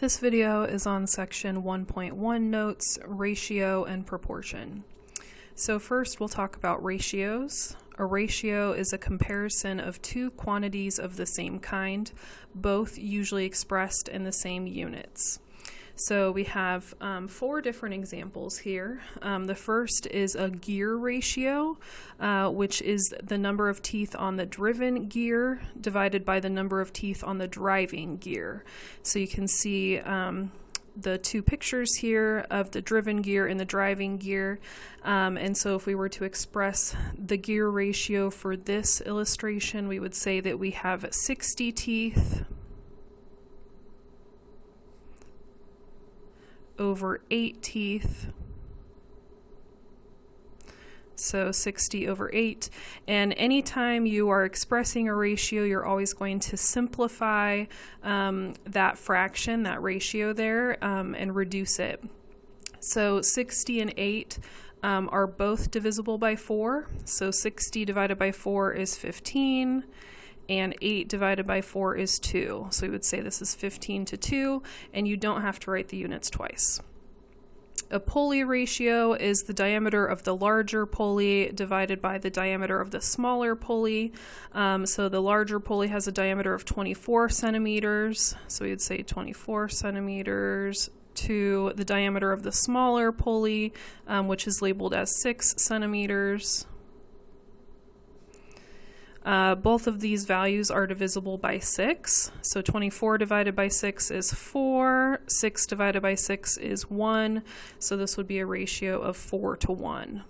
This video is on section 1.1 notes, ratio and proportion. So first we'll talk about ratios. A ratio is a comparison of two quantities of the same kind, both usually expressed in the same units. So we have four different examples here. The first is a gear ratio, which is the number of teeth on the driven gear divided by the number of teeth on the driving gear. So you can see the two pictures here of the driven gear and the driving gear. And so if we were to express the gear ratio for this illustration, we would say that we have 60 teeth over 8 teeth, so 60 over 8. And anytime you are expressing a ratio, you're always going to simplify that fraction, that ratio there, and reduce it. So 60 and 8 are both divisible by 4, so 60 divided by 4 is 15, and 8 divided by 4 is 2. So we would say this is 15 to 2, and you don't have to write the units twice. A pulley ratio is the diameter of the larger pulley divided by the diameter of the smaller pulley. So the larger pulley has a diameter of 24 centimeters. So we would say 24 centimeters to the diameter of the smaller pulley, which is labeled as 6 centimeters. Both of these values are divisible by 6. So 24 divided by 6 is 4. 6 divided by 6 is 1. So this would be a ratio of 4 to 1.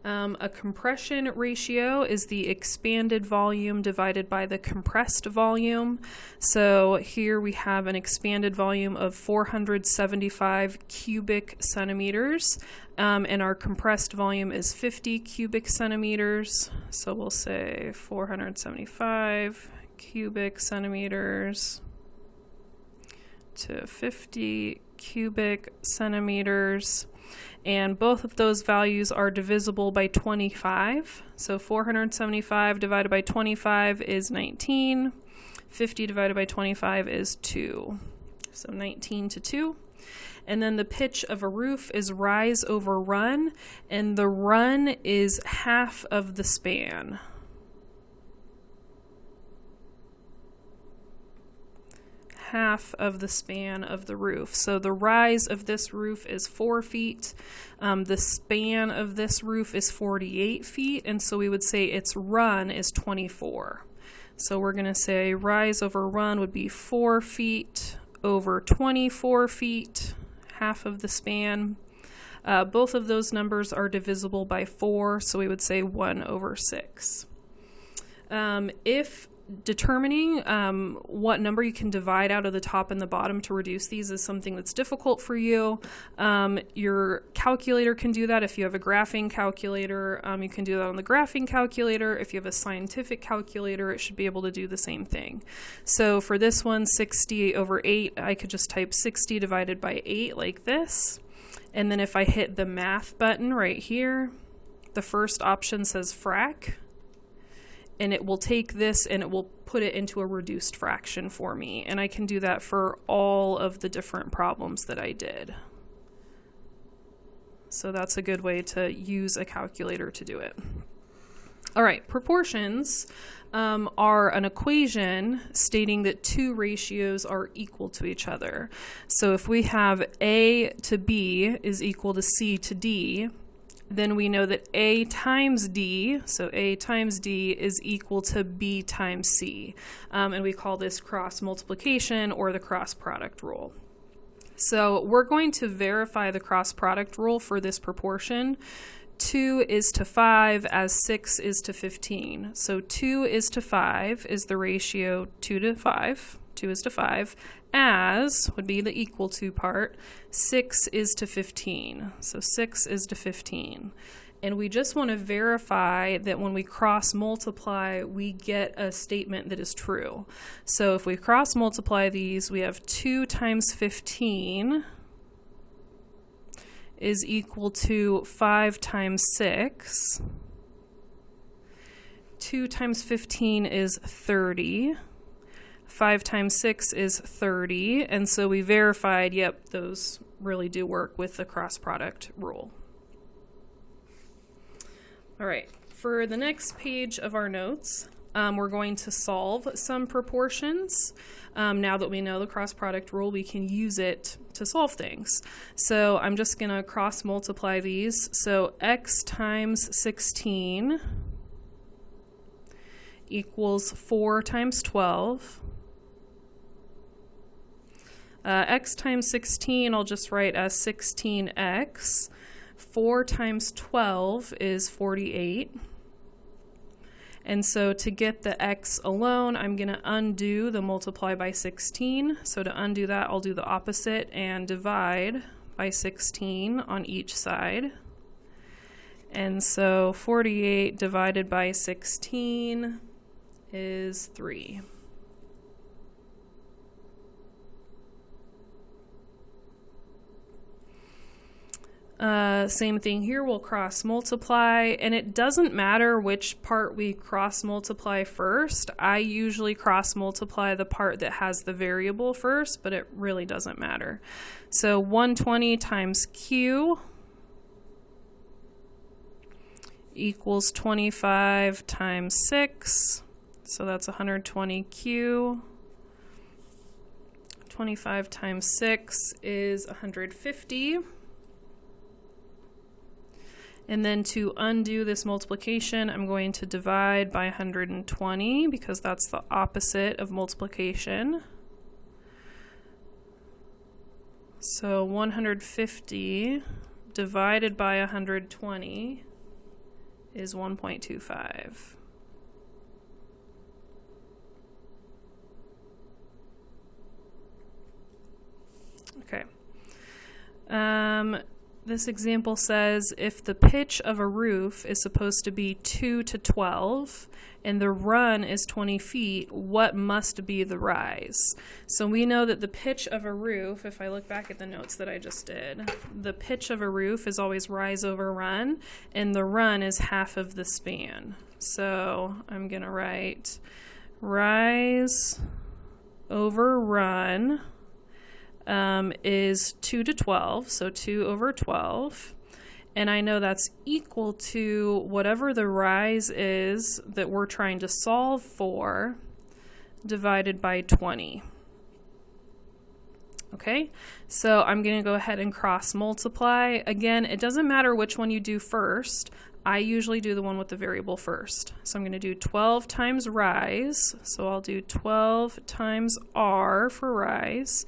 A compression ratio is the expanded volume divided by the compressed volume. So here we have an expanded volume of 475 cubic centimeters, and our compressed volume is 50 cubic centimeters. So we'll say 475 cubic centimeters to 50 cubic centimeters. And both of those values are divisible by 25. So 475 divided by 25 is 19. 50 divided by 25 is 2. So 19 to 2. And then the pitch of a roof is rise over run, and the run is half of the span. Half of the span of the roof. So the rise of this roof is 4 feet. The span of this roof is 48 feet. And so we would say its run is 24. So we're going to say rise over run would be 4 feet over 24 feet, half of the span. Both of those numbers are divisible by 4. So we would say 1 over 6. If determining what number you can divide out of the top and the bottom to reduce these is something that's difficult for you, your calculator can do that. If you have a graphing calculator, you can do that on the graphing calculator. If you have a scientific calculator, it should be able to do the same thing. So for this one, 60 over 8, I could just type 60 divided by 8 like this. And then if I hit the math button right here, the first option says frac. And it will take this and it will put it into a reduced fraction for me. And I can do that for all of the different problems that I did. So that's a good way to use a calculator to do it. All right, proportions are an equation stating that two ratios are equal to each other. So if we have A to B is equal to C to D, then we know that A times D, so A times D is equal to B times C. And we call this cross multiplication or the cross product rule. So we're going to verify the cross product rule for this proportion. 2 is to 5 as 6 is to 15. So 2 is to 5 is the ratio 2 to 5. 2 is to 5, as would be the equal to part. 6 is to 15. So 6 is to 15. And we just want to verify that when we cross multiply, we get a statement that is true. So if we cross multiply these, we have 2 times 15 is equal to 5 times 6. 2 times 15 is 30. 5 times 6 is 30, and so we verified, yep, those really do work with the cross product rule. All right, for the next page of our notes, we're going to solve some proportions. Now that we know the cross product rule, we can use it to solve things. So I'm just going to cross multiply these. So x times 16 equals 4 times 12. X times 16 I'll just write as 16x. 4 times 12 is 48. And so to get the x alone, I'm going to undo the multiply by 16. So to undo that, I'll do the opposite and divide by 16 on each side. And so 48 divided by 16 is 3. Same thing here, we'll cross multiply, and it doesn't matter which part we cross multiply first. I usually cross multiply the part that has the variable first, but it really doesn't matter. So 120 times q equals 25 times 6, so that's 120q. 25 times 6 is 150. And then to undo this multiplication, I'm going to divide by 120 because that's the opposite of multiplication. So 150 divided by 120 is 1.25. Okay. This example says if the pitch of a roof is supposed to be 2 to 12 and the run is 20 feet, what must be the rise? So we know that the pitch of a roof, if I look back at the notes that I just did, the pitch of a roof is always rise over run, and the run is half of the span. So I'm going to write rise over run is 2 to 12, so 2 over 12. And I know that's equal to whatever the rise is that we're trying to solve for divided by 20. Okay, so I'm going to go ahead and cross multiply. Again, it doesn't matter which one you do first. I usually do the one with the variable first. So I'm going to do 12 times rise. So I'll do 12 times r for rise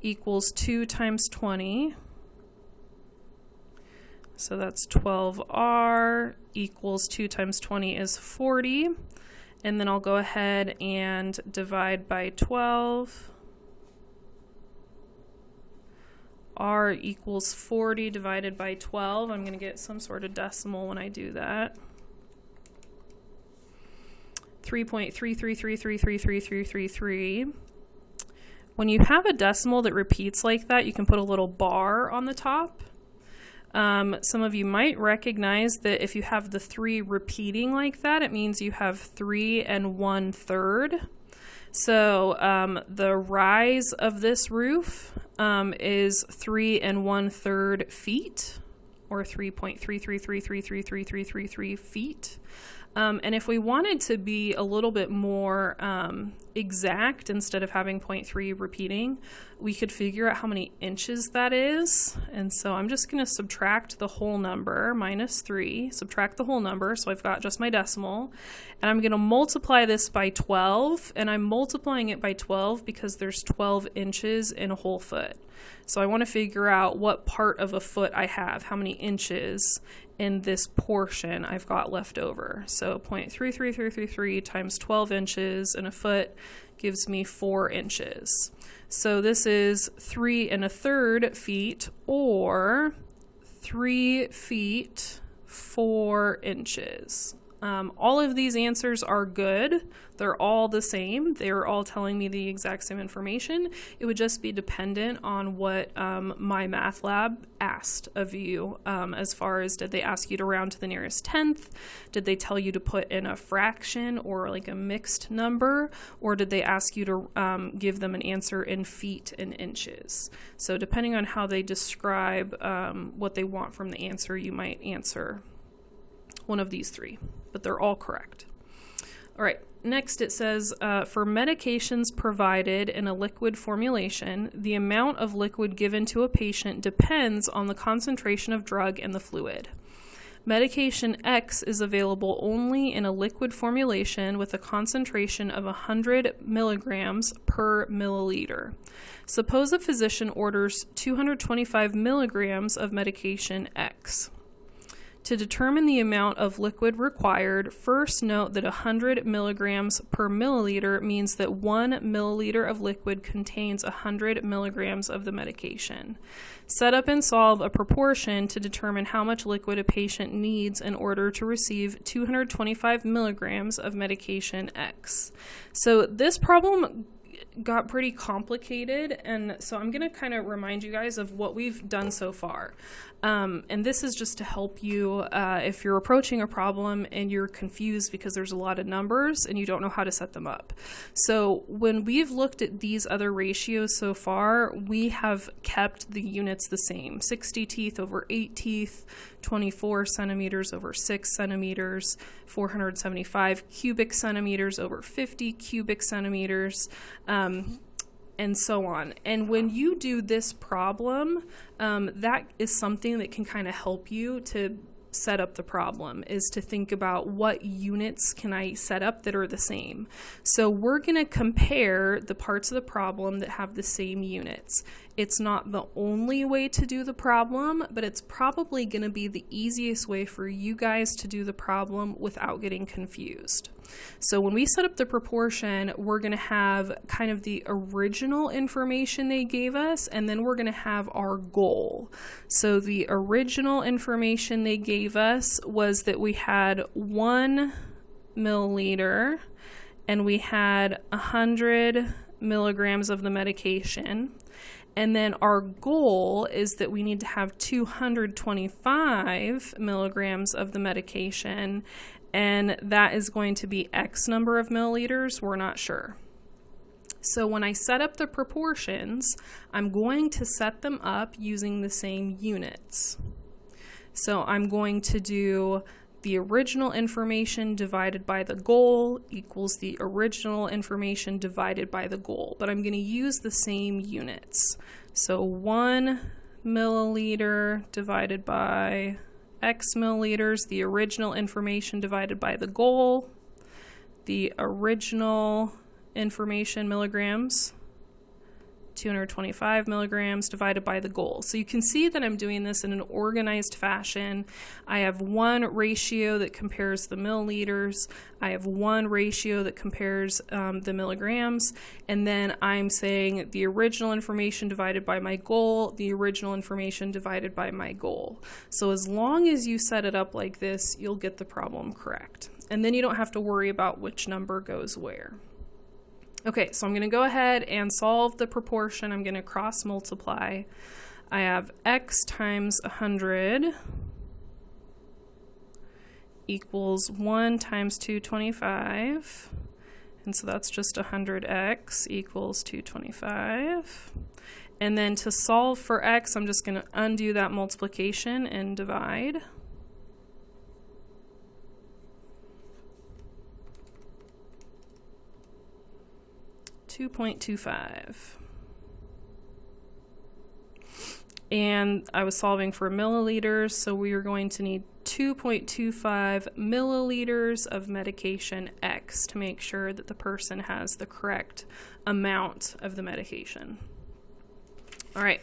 equals 2 times 20. So that's 12r equals 2 times 20 is 40. And then I'll go ahead and divide by 12. R equals 40 divided by 12. I'm going to get some sort of decimal when I do that. 3.333333333. When you have a decimal that repeats like that, you can put a little bar on the top. Some of you might recognize that if you have the 3 repeating like that, it means you have 3 1/3. So the rise of this roof is 3 1/3 feet, or 3.333333333 feet. And if we wanted to be a little bit more exact, instead of having 0.3 repeating, we could figure out how many inches that is. And so I'm just going to subtract the whole number, minus 3, subtract the whole number, so I've got just my decimal. And I'm going to multiply this by 12, and I'm multiplying it by 12 because there's 12 inches in a whole foot. So I want to figure out what part of a foot I have, how many inches in this portion I've got left over. So 0.33333 times 12 inches in a foot gives me 4 inches. So this is 3 1/3 feet, or 3 feet 4 inches. All of these answers are good. They're all the same. They're all telling me the exact same information. It would just be dependent on what my math lab asked of you, as far as, did they ask you to round to the nearest tenth? Did they tell you to put in a fraction or like a mixed number? Or did they ask you to give them an answer in feet and inches? So depending on how they describe what they want from the answer, you might answer one of these three, but they're all correct. All right, next it says, for medications provided in a liquid formulation, the amount of liquid given to a patient depends on the concentration of drug in the fluid. Medication X is available only in a liquid formulation with a concentration of 100 milligrams per milliliter. Suppose a physician orders 225 milligrams of medication X. To determine the amount of liquid required, first note that 100 milligrams per milliliter means that 1 milliliter of liquid contains 100 milligrams of the medication. Set up and solve a proportion to determine how much liquid a patient needs in order to receive 225 milligrams of medication X. So this problem got pretty complicated, and so I'm going to kind of remind you guys of what we've done so far. And this is just to help you if you're approaching a problem and you're confused because there's a lot of numbers and you don't know how to set them up. So when we've looked at these other ratios so far, we have kept the units the same: 60 teeth over 8 teeth, 24 centimeters over 6 centimeters, 475 cubic centimeters over 50 cubic centimeters, and so on. And when you do this problem, that is something that can kind of help you to set up the problem, is to think about what units can I set up that are the same. So we're going to compare the parts of the problem that have the same units. It's not the only way to do the problem, but it's probably going to be the easiest way for you guys to do the problem without getting confused. So when we set up the proportion, we're going to have kind of the original information they gave us, and then we're going to have our goal. So the original information they gave us was that we had 1 milliliter and we had 100 milligrams of the medication. And then our goal is that we need to have 225 milligrams of the medication, and that is going to be X number of milliliters. We're not sure. So when I set up the proportions, I'm going to set them up using the same units. So I'm going to do the original information divided by the goal equals the original information divided by the goal, but I'm going to use the same units. So 1 milliliter divided by X milliliters, the original information divided by the goal, the original information milligrams, 225 milligrams divided by the goal. So you can see that I'm doing this in an organized fashion. I have one ratio that compares the milliliters. I have one ratio that compares the milligrams. And then I'm saying the original information divided by my goal, the original information divided by my goal. So as long as you set it up like this, you'll get the problem correct. And then you don't have to worry about which number goes where. Okay, so I'm going to go ahead and solve the proportion. I'm going to cross multiply. I have X times 100 equals 1 times 225. And so that's just 100X equals 225. And then to solve for X, I'm just going to undo that multiplication and divide. 2.25. And I was solving for milliliters, so we are going to need 2.25 milliliters of medication X to make sure that the person has the correct amount of the medication. All right.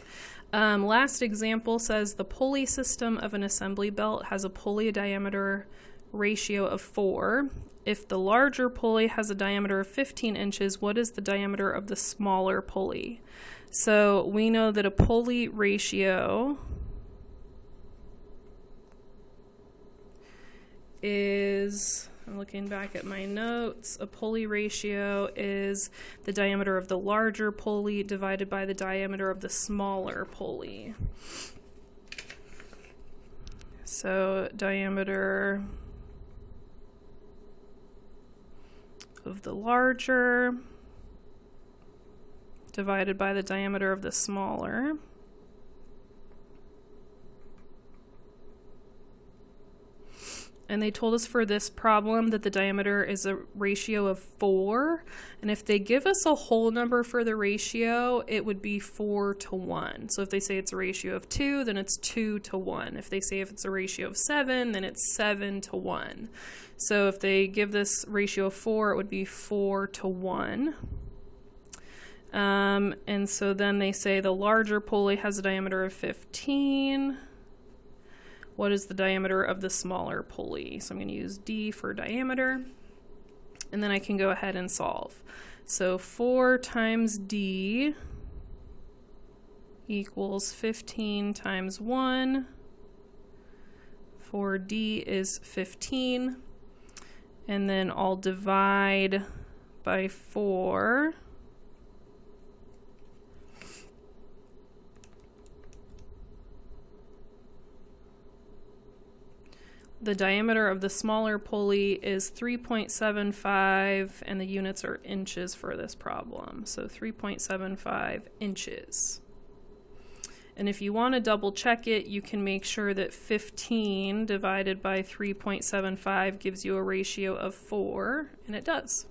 Last example says the pulley system of an assembly belt has a pulley diameter ratio of 4. If the larger pulley has a diameter of 15 inches, what is the diameter of the smaller pulley? So we know that a pulley ratio is, I'm looking back at my notes, a pulley ratio is the diameter of the larger pulley divided by the diameter of the smaller pulley. So diameter of the larger divided by the diameter of the smaller. And they told us for this problem that the diameter is a ratio of 4. And if they give us a whole number for the ratio, it would be 4 to 1. So if they say it's a ratio of 2, then it's 2 to 1. If they say if it's a ratio of 7, then it's 7 to 1. So if they give this ratio of 4, it would be 4 to 1. And so then they say the larger pulley has a diameter of 15. What is the diameter of the smaller pulley? So I'm going to use D for diameter, and then I can go ahead and solve. So 4 times D equals 15 times 1. 4D is 15. And then I'll divide by 4. The diameter of the smaller pulley is 3.75, and the units are inches for this problem. So 3.75 inches. And if you want to double check it, you can make sure that 15 divided by 3.75 gives you a ratio of 4, and it does.